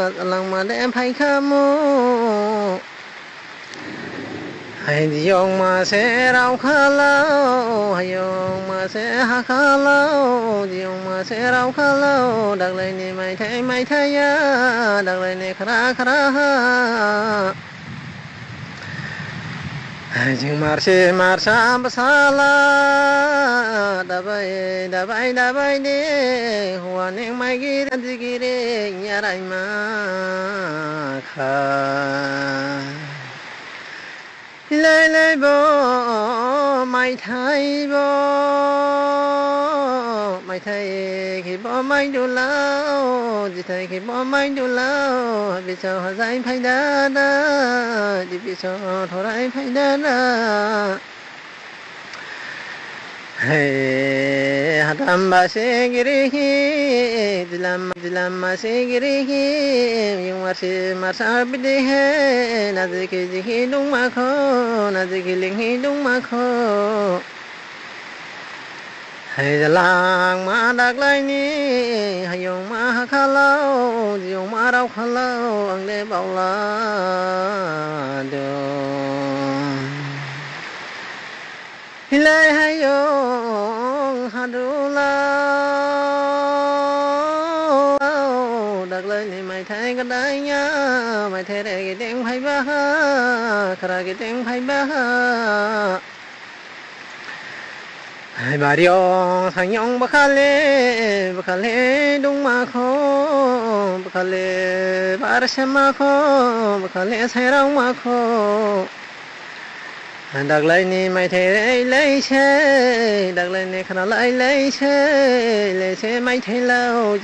lòng mà đem phải khám mô hay dòng mà sẽ rau khá lâu hay dòng mà sẽ hát khá lâu dòng mà sẽ rau khá lâu đặc lên này mày thấy ya đặc lên này khá khá Jing marsa basala dabai de huane mai gire nyarai ma kha lai bo mai thai khi bo mai du lao di thai khi bo mai du lao bi cho zai phai da di bi cho thorai phai da hey hadam ba se giri dilam ma se giri yung marsa bide he na de ke ji dung ma kho na de ke ling dung ma kho hay lang ma đặc lai ni hay yung ma kha lao yung ma rau kha lao ang de bao la do hilai hay yung hadula đặc lai ni mai thay cái đấy nhá mai thay để cái tiếng hay ba khara cái tiếng hay ba hai bà điệu thằng nhong bác khale đúng mà khô bác khale bà xem mà khô bác khale say rong mà khô đặc lên ni mày thấy lấy xe đặc lên ni khana lấy xe mày thấy lâu